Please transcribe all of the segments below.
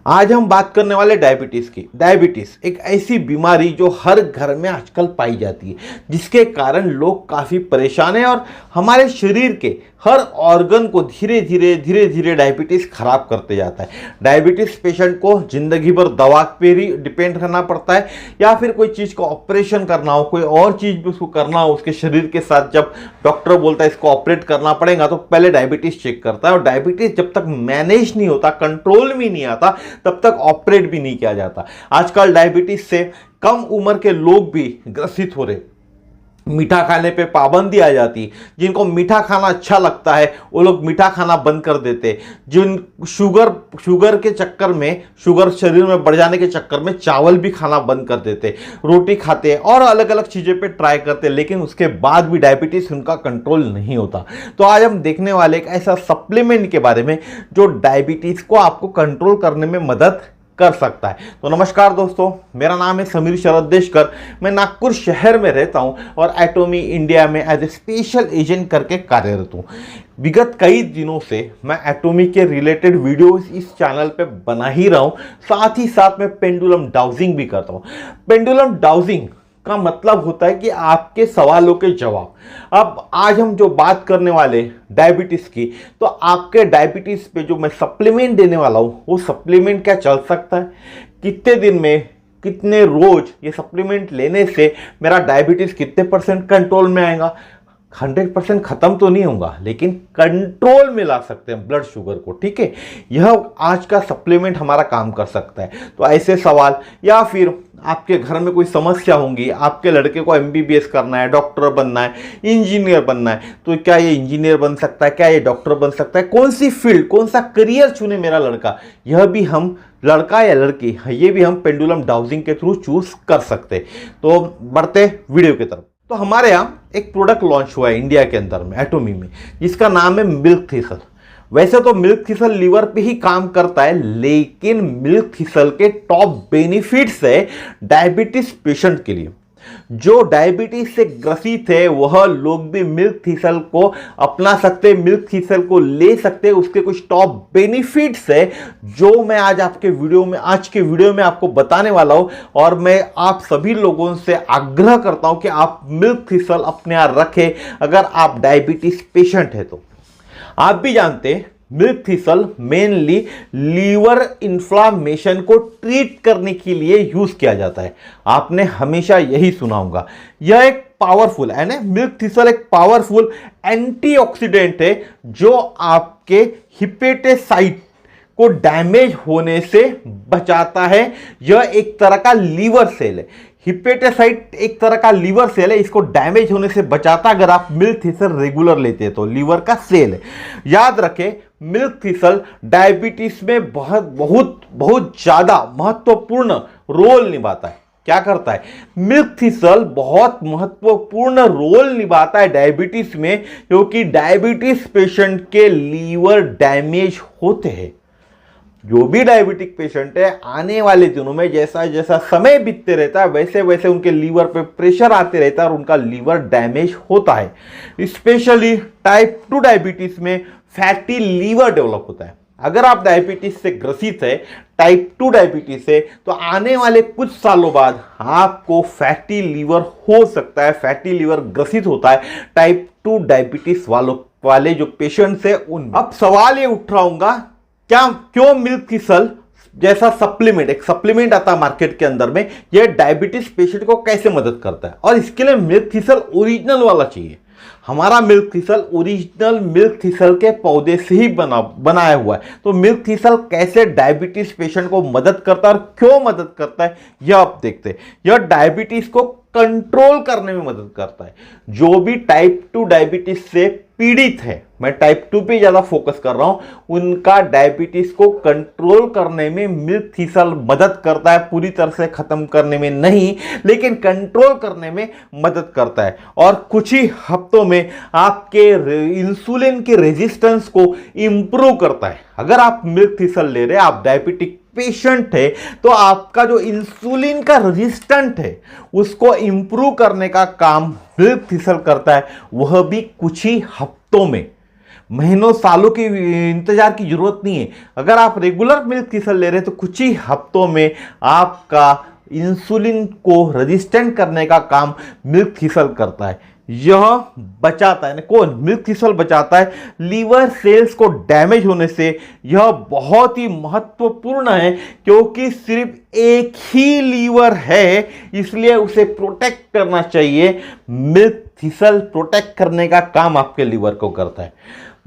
आज हम बात करने वाले डायबिटीज़ की। डायबिटीज़ एक ऐसी बीमारी जो हर घर में आजकल पाई जाती है, जिसके कारण लोग काफ़ी परेशान हैं और हमारे शरीर के हर ऑर्गन को धीरे धीरे डायबिटीज़ खराब करते जाता है। डायबिटीज़ पेशेंट को ज़िंदगी भर दवा पे ही डिपेंड करना पड़ता है, या फिर कोई चीज़ को ऑपरेशन करना हो, कोई और चीज़ भी उसको करना हो उसके शरीर के साथ, जब डॉक्टर बोलता है इसको ऑपरेट करना पड़ेगा तो पहले डायबिटीज़ चेक करता है। और डायबिटीज़ जब तक मैनेज नहीं होता, कंट्रोल में नहीं आता, तब तक ऑपरेट भी नहीं किया जाता। आजकल डायबिटीज से कम उम्र के लोग भी ग्रसित हो रहे। मीठा खाने पे पाबंदी आ जाती। जिनको मीठा खाना अच्छा लगता है वो लोग मीठा खाना बंद कर देते। जिन शुगर के चक्कर में, शुगर शरीर में बढ़ जाने के चक्कर में चावल भी खाना बंद कर देते, रोटी खाते और अलग अलग चीज़ें पे ट्राई करते, लेकिन उसके बाद भी डायबिटीज़ उनका कंट्रोल नहीं होता। तो आज हम देखने वाले एक ऐसा सप्लीमेंट के बारे में जो डायबिटीज़ को आपको कंट्रोल करने में मदद कर सकता है। तो नमस्कार दोस्तों, मेरा नाम है समीर शरद देशकर। मैं नागपुर शहर में रहता हूं और एटोमी इंडिया में एज ए स्पेशल एजेंट करके कार्यरत हूं। विगत कई दिनों से मैं एटोमी के रिलेटेड वीडियोस इस चैनल पे बना ही रहा हूं। साथ ही साथ मैं पेंडुलम डाउजिंग भी करता हूं। पेंडुलम डाउजिंग का मतलब होता है कि आपके सवालों के जवाब। अब आज हम जो बात करने वाले डायबिटीज़ की, तो आपके डायबिटीज़ पे जो मैं सप्लीमेंट देने वाला हूँ, वो सप्लीमेंट क्या चल सकता है, कितने दिन में, कितने रोज ये सप्लीमेंट लेने से मेरा डायबिटीज़ कितने % कंट्रोल में आएगा। 100% खत्म तो नहीं होगा, लेकिन कंट्रोल में ला सकते हैं ब्लड शुगर को। ठीक है, यह आज का सप्लीमेंट हमारा काम कर सकता है। तो ऐसे सवाल, या फिर आपके घर में कोई समस्या होंगी, आपके लड़के को MBBS करना है, डॉक्टर बनना है, इंजीनियर बनना है, तो क्या ये इंजीनियर बन सकता है, क्या ये डॉक्टर बन सकता है, कौन सी फील्ड, कौन सा करियर चुने मेरा लड़का, यह भी हम, लड़का या लड़की, ये भी हम पेंडुलम डाउजिंग के थ्रू चूज कर सकते। तो बढ़ते वीडियो की तरफ। तो हमारे यहाँ एक प्रोडक्ट लॉन्च हुआ है इंडिया के अंदर में, एटोमी में, जिसका नाम है मिल्क थिसल। वैसे तो मिल्क थिसल लीवर पे ही काम करता है, लेकिन मिल्क थिसल के टॉप बेनिफिट्स है डायबिटीज पेशेंट के लिए। जो डायबिटीज से ग्रसित है वह लोग भी मिल्क थिसल को अपना सकते, मिल्क थिसल को ले सकते। उसके कुछ टॉप बेनिफिट्स है जो मैं आज के वीडियो में आपको बताने वाला हूं। और मैं आप सभी लोगों से आग्रह करता हूं कि आप मिल्क थिसल अपने यहां रखें अगर आप डायबिटीज पेशेंट है तो। आप भी जानते हैं milk thistle mainly liver inflammation को ट्रीट करने के लिए यूज किया जाता है। आपने हमेशा यही सुना होगा। यह एक पावरफुल है ना, मिल्क थिसल एक पावरफुल एंटीऑक्सीडेंट है जो आपके हिपेटोसाइट को डैमेज होने से बचाता है। यह एक तरह का लीवर सेल है। हिपेटोसाइट एक तरह का लीवर सेल है, इसको डैमेज होने से बचाता अगर आप मिल्क थिसल रेगुलर लेते हैं तो। लीवर का सेल है, याद रखें। मिल्क थिसल डायबिटीज में बहुत ज्यादा महत्वपूर्ण रोल निभाता है। क्या करता है? मिल्क थिसल बहुत महत्वपूर्ण रोल निभाता है डायबिटीज में, क्योंकि डायबिटीज पेशेंट के लीवर डैमेज होते हैं। जो भी डायबिटिक पेशेंट है, आने वाले दिनों में जैसा जैसा समय बीतते रहता है वैसे वैसे उनके लीवर पे प्रेशर आते रहता है और उनका लीवर डैमेज होता है। स्पेशली टाइप 2 डायबिटीज में फैटी लीवर डेवलप होता है। अगर आप डायबिटीज से ग्रसित है, टाइप 2 डायबिटीज है, तो आने वाले कुछ सालों बाद आपको फैटी लीवर हो सकता है। फैटी लीवर ग्रसित होता है टाइप 2 डायबिटीज वाले जो पेशेंट्स है उन। अब सवाल ये उठ रहा होगा, क्यों मिल्क थिसल जैसा सप्लीमेंट, एक सप्लीमेंट आता है मार्केट के अंदर में, यह डायबिटीज पेशेंट को कैसे मदद करता है? और इसके लिए मिल्क थिसल ओरिजिनल वाला चाहिए। हमारा milk thistle original milk thistle के पौधे से ही बनाया हुआ है। तो मिल्क थिसल कैसे डायबिटीज पेशेंट को मदद करता है और क्यों मदद करता है, यह आप देखते हैं। यह डायबिटीज को कंट्रोल करने में मदद करता है। जो भी टाइप 2 डायबिटीज से पीड़ित है, मैं टाइप 2 पे ज्यादा फोकस कर रहा हूं, उनका डायबिटीज को कंट्रोल करने में मिल्क थिसल मदद करता है। पूरी तरह से खत्म करने में नहीं, लेकिन कंट्रोल करने में मदद करता है। और कुछ ही हफ्तों में आपके इंसुलिन के रेजिस्टेंस को इंप्रूव करता है। अगर आप मिल्क थिसल ले रहे हैं, आप डायबिटिक पेशेंट है, तो आपका जो इंसुलिन का रेजिस्टेंट है उसको इंप्रूव करने का काम मिल्क थिसल करता है, वह भी कुछ ही हफ्तों में। महीनों सालों की इंतजार की जरूरत नहीं है। अगर आप रेगुलर मिल्क थिसल ले रहे हैं तो कुछ ही हफ्तों में आपका इंसुलिन को रेजिस्टेंट करने का काम मिल्क थिसल करता है। यह बचाता है, कौन? मिल्क थिसल बचाता है लीवर सेल्स को डैमेज होने से। यह बहुत ही महत्वपूर्ण है क्योंकि सिर्फ एक ही लीवर है, इसलिए उसे प्रोटेक्ट करना चाहिए। मिल्क थिसल प्रोटेक्ट करने का काम आपके लीवर को करता है।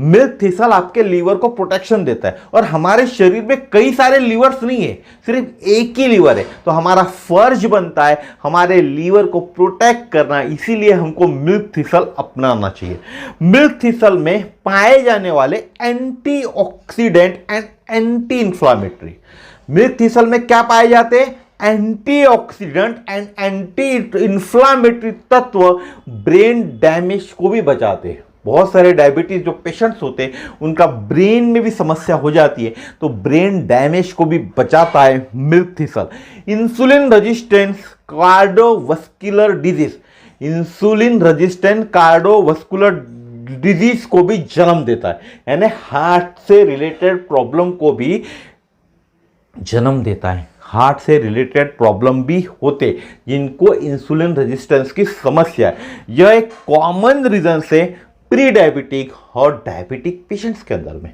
मिल्क थिसल आपके लीवर को प्रोटेक्शन देता है और हमारे शरीर में कई सारे लीवर्स नहीं है, सिर्फ एक ही लीवर है। तो हमारा फर्ज बनता है हमारे लीवर को प्रोटेक्ट करना, इसीलिए हमको मिल्क थिसल अपनाना चाहिए। मिल्क थिसल में पाए जाने वाले antioxidant and anti inflammatory, milk thistle में क्या पाए जाते हैं? एंटीऑक्सीडेंट एंड एंटी इंफ्लामेटरी तत्व ब्रेन डैमेज को भी बचाते हैं। बहुत सारे डायबिटीज जो पेशेंट्स होते हैं उनका ब्रेन में भी समस्या हो जाती है, तो ब्रेन डैमेज को भी बचाता है milk thistle. Insulin resistance cardiovascular disease, insulin resistant cardiovascular disease को भी जन्म देता है, यानी हार्ट से रिलेटेड प्रॉब्लम को भी जन्म देता है। हार्ट से रिलेटेड प्रॉब्लम भी होते जिनको इंसुलिन रेजिस्टेंस की समस्या है। यह एक कॉमन रीजन से प्री डायबिटिक और डायबिटिक पेशेंट्स के अंदर में,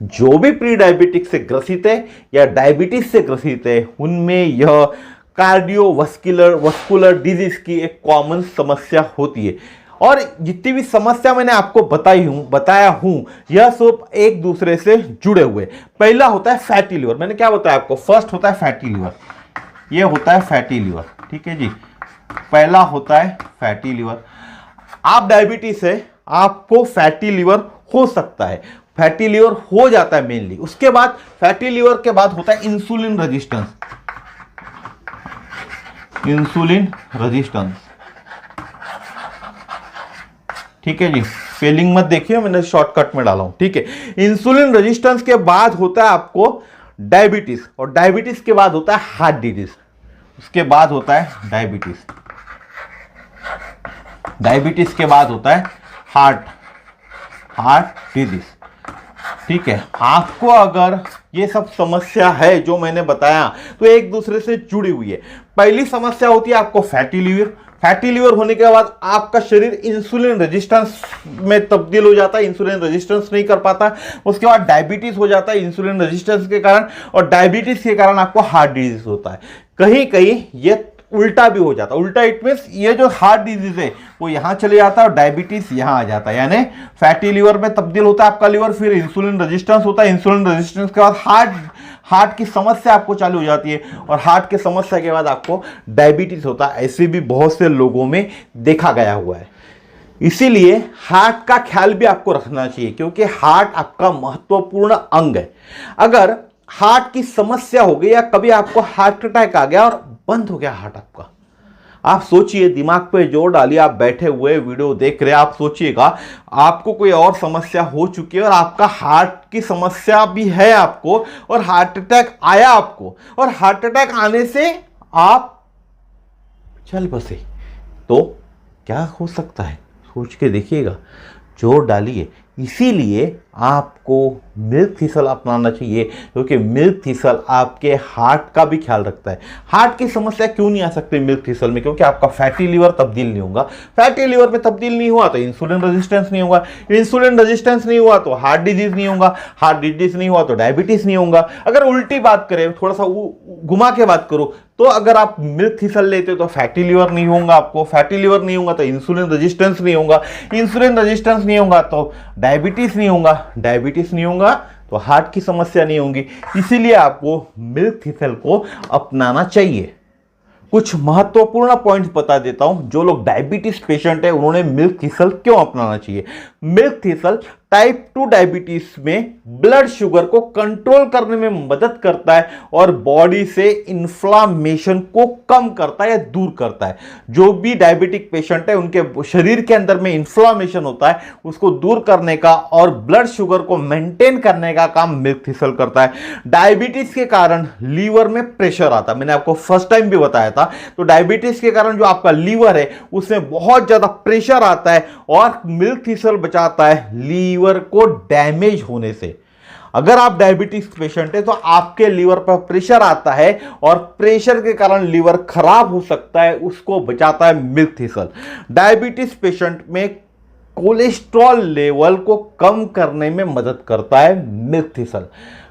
जो भी प्री डायबिटिक से ग्रसित है या डायबिटीज से ग्रसित है, उनमें यह कार्डियोवास्कुलर डिजीज की एक कॉमन समस्या होती है। और जितनी भी समस्या मैंने आपको बताया हूं यह सब एक दूसरे से जुड़े हुए। पहला होता है फैटी लिवर, मैंने क्या बताया आपको? फर्स्ट होता है फैटी लिवर, ये होता है फैटी लिवर, ठीक है जी। पहला होता है फैटी लिवर। आप डायबिटीज है, आपको फैटी लिवर हो सकता है, फैटी लिवर हो जाता है मेनली। उसके बाद फैटी लिवर के बाद होता है इंसुलिन रेजिस्टेंस, इंसुलिन रेजिस्टेंस, ठीक है जी। स्पेलिंग मत देखिए, मैंने शॉर्टकट में डाला हूं, ठीक है। इंसुलिन रेजिस्टेंस के बाद होता है आपको डायबिटीज, और डायबिटीज के बाद होता है हार्ट डिजीज, उसके बाद होता है डायबिटीज, डायबिटीज के बाद होता है हार्ट डिजीज, ठीक है। आपको अगर ये सब समस्या है जो मैंने बताया तो एक दूसरे से जुड़ी हुई है। पहली समस्या होती है आपको फैटी लीवर। फैटी लीवर होने के बाद आपका शरीर इंसुलिन रेजिस्टेंस में तब्दील हो जाता है, इंसुलिन रेजिस्टेंस नहीं कर पाता। उसके बाद डायबिटीज हो जाता है इंसुलिन रेजिस्टेंस के कारण, और डायबिटीज के कारण आपको हार्ट डिजीज होता है। कहीं कहीं ये उल्टा भी हो जाता है। उल्टा इट मींस ये जो हार्ट डिजीज है वो यहां चले जाता है और डायबिटीज यहां आ जाता है, यानी फैटी लीवर में तब्दील होता है आपका लीवर, फिर इंसुलिन रेजिस्टेंस होता है, इंसुलिन रेजिस्टेंस के बाद हार्ट की समस्या आपको चालू हो जाती है, और हार्ट की समस्या के बाद आपको डायबिटीज होता है। ऐसे भी बहुत से लोगों में देखा गया हुआ है। इसीलिए हार्ट का ख्याल भी आपको रखना चाहिए, क्योंकि हार्ट आपका महत्वपूर्ण अंग है। अगर हार्ट की समस्या हो गई या कभी आपको हार्ट अटैक आ गया और बंद हो गया हार्ट आपका, आप सोचिए, दिमाग पे जोर डालिए, आप बैठे हुए वीडियो देख रहे हैं, आप सोचिएगा आपको कोई और समस्या हो चुकी है और आपका हार्ट की समस्या भी है आपको, और हार्ट अटैक आया आपको, और हार्ट अटैक आने से आप चल बसे, तो क्या हो सकता है? सोच के देखिएगा, जोर डालिए। इसीलिए आपको मिल्क थिसल अपनाना चाहिए, क्योंकि मिल्क थिसल आपके हार्ट का भी ख्याल रखता है। हार्ट की समस्या क्यों नहीं आ सकती मिल्क थिसल में? क्योंकि आपका फैटी लीवर तब्दील नहीं होगा। फैटी लीवर में तब्दील नहीं हुआ तो इंसुलिन रेजिस्टेंस नहीं होगा, इंसुलिन रेजिस्टेंस नहीं हुआ तो हार्ट डिजीज नहीं होगा, हार्ट डिजीज नहीं हुआ तो डायबिटीज नहीं होगा। अगर उल्टी बात करें, थोड़ा सा घुमा के बात करो, तो अगर आप मिल्क थिसल लेते हो तो फैटी लीवर नहीं होगा आपको, फैटी लीवर नहीं होगा तो इंसुलिन रेजिस्टेंस नहीं होगा, इंसुलिन रेजिस्टेंस नहीं होगा तो डायबिटीज नहीं होगा, डायबिटीज नहीं होगा तो हार्ट की समस्या नहीं होगी। इसीलिए आपको मिल्क थिसल को अपनाना चाहिए। कुछ महत्वपूर्ण पॉइंट्स बता देता हूं, जो लोग डायबिटीज पेशेंट है उन्होंने मिल्क थिसल क्यों अपनाना चाहिए। मिल्क थिसल टाइप 2 डायबिटीज में ब्लड शुगर को कंट्रोल करने में मदद करता है और बॉडी से इन्फ्लामेशन को कम करता है या दूर करता है। जो भी डायबिटिक पेशेंट है उनके शरीर के अंदर में इन्फ्लामेशन होता है, उसको दूर करने का और ब्लड शुगर को मेंटेन करने का काम मिल्क थिसल करता है। डायबिटीज के कारण लीवर में प्रेशर आता है, मैंने आपको फर्स्ट टाइम भी बताया था। तो डायबिटीज के कारण जो आपका लीवर है उसमें बहुत ज्यादा प्रेशर आता है, और मिल्क थिसल बचाता है लीवर लीवर को डैमेज होने से। अगर आप डायबिटीज पेशेंट है तो आपके लीवर पर प्रेशर आता है और प्रेशर के कारण लीवर खराब हो सकता है, उसको बचाता है मिल्क थिसल। डायबिटीज पेशेंट में कोलेस्ट्रॉल लेवल को कम करने में मदद करता है मिल्क थिसल।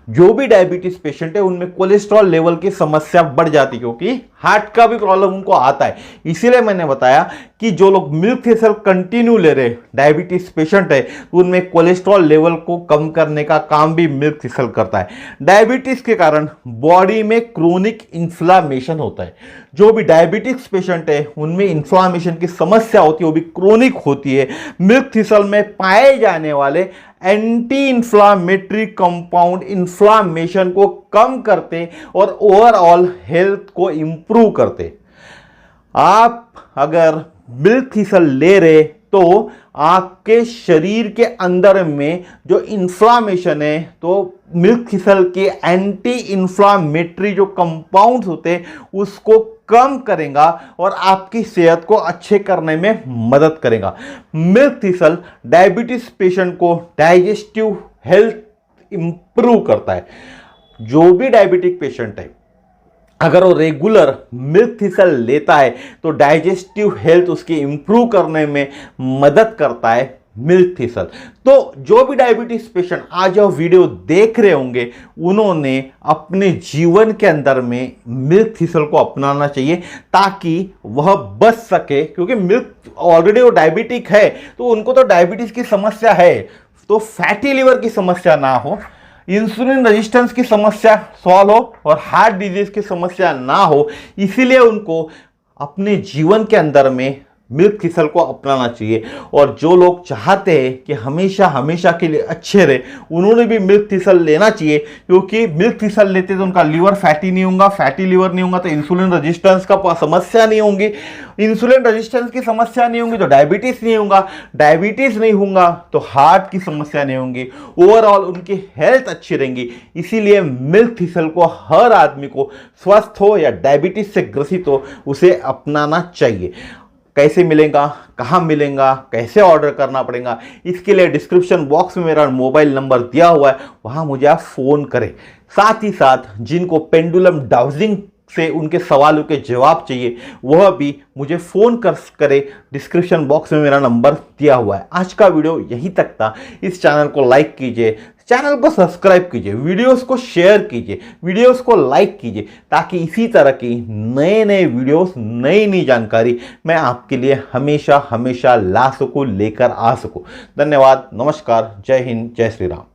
जो भी डायबिटीज पेशेंट है उनमें कोलेस्ट्रॉल लेवल की समस्या बढ़ जाती है, क्योंकि हार्ट का भी प्रॉब्लम उनको आता है। इसीलिए मैंने बताया कि जो लोग मिल्क थिसल कंटिन्यू ले रहे डायबिटीज पेशेंट है, उनमें कोलेस्ट्रॉल लेवल को कम करने का काम भी मिल्क थिसल करता है। डायबिटीज के कारण बॉडी में क्रोनिक इन्फ्लामेशन होता है। जो भी डायबिटीज पेशेंट है उनमें इन्फ्लामेशन की समस्या होती है, वो भी क्रोनिक होती है। मिल्क थिसल में पाए जाने वाले एंटी इंफ्लामेटरी कंपाउंड इंफ्लामेशन को कम करते और ओवरऑल हेल्थ को इंप्रूव करते। आप अगर मिल्क थिसल ले रहे तो आपके शरीर के अंदर में जो इंफ्लामेशन है, तो मिल्क थिसल के एंटी इंफ्लामेटरी जो कंपाउंड्स होते हैं उसको कम करेगा और आपकी सेहत को अच्छे करने में मदद करेगा। मिल्क थिसल डायबिटीज पेशेंट को डाइजेस्टिव हेल्थ इंप्रूव करता है। जो भी डायबिटिक पेशेंट है अगर वो रेगुलर मिल्क थिसल लेता है तो डाइजेस्टिव हेल्थ उसकी इंप्रूव करने में मदद करता है मिल्क थिसल। तो जो भी डायबिटीज पेशेंट आज यह वीडियो देख रहे होंगे उन्होंने अपने जीवन के अंदर में मिल्क थिसल को अपनाना चाहिए ताकि वह बच सके, क्योंकि मिल्क ऑलरेडी वो डायबिटिक है तो उनको तो डायबिटीज की समस्या है, तो फैटी लिवर की समस्या ना हो, इंसुलिन रेजिस्टेंस की समस्या सॉल्व हो और हार्ट डिजीज की समस्या ना हो। इसीलिए उनको अपने जीवन के अंदर में मिल्क थिसल को अपनाना चाहिए। और जो लोग चाहते हैं कि हमेशा हमेशा के लिए अच्छे रहे उन्होंने भी मिल्क थिसल लेना चाहिए, क्योंकि मिल्क थिसल लेते तो उनका लीवर फैटी नहीं होगा, फैटी लीवर नहीं होगा तो इंसुलिन रेजिस्टेंस का समस्या नहीं होगी, इंसुलिन रेजिस्टेंस की समस्या नहीं होगी तो डायबिटीज नहीं होगा, डायबिटीज नहीं होगा तो हार्ट की समस्या नहीं होगी, ओवरऑल उनकी हेल्थ अच्छी रहेंगी। इसीलिए मिल्क थिसल को हर आदमी को स्वस्थ हो या डायबिटीज से ग्रसित हो उसे अपनाना चाहिए। कैसे मिलेगा, कहाँ मिलेगा, कैसे ऑर्डर करना पड़ेगा, इसके लिए डिस्क्रिप्शन बॉक्स में मेरा मोबाइल नंबर दिया हुआ है, वहाँ मुझे आप फ़ोन करें। साथ ही साथ जिनको पेंडुलम डाउजिंग से उनके सवालों के जवाब चाहिए वह भी मुझे फ़ोन करें। डिस्क्रिप्शन बॉक्स में मेरा नंबर दिया हुआ है। आज का वीडियो यहीं तक था। इस चैनल को लाइक कीजिए, चैनल को सब्सक्राइब कीजिए, वीडियोस को शेयर कीजिए, वीडियोस को लाइक कीजिए, ताकि इसी तरह की नए नए वीडियोस, नई नई जानकारी मैं आपके लिए हमेशा हमेशा ला सकूं, लेकर आ सकूं। धन्यवाद, नमस्कार, जय हिंद, जय श्री राम।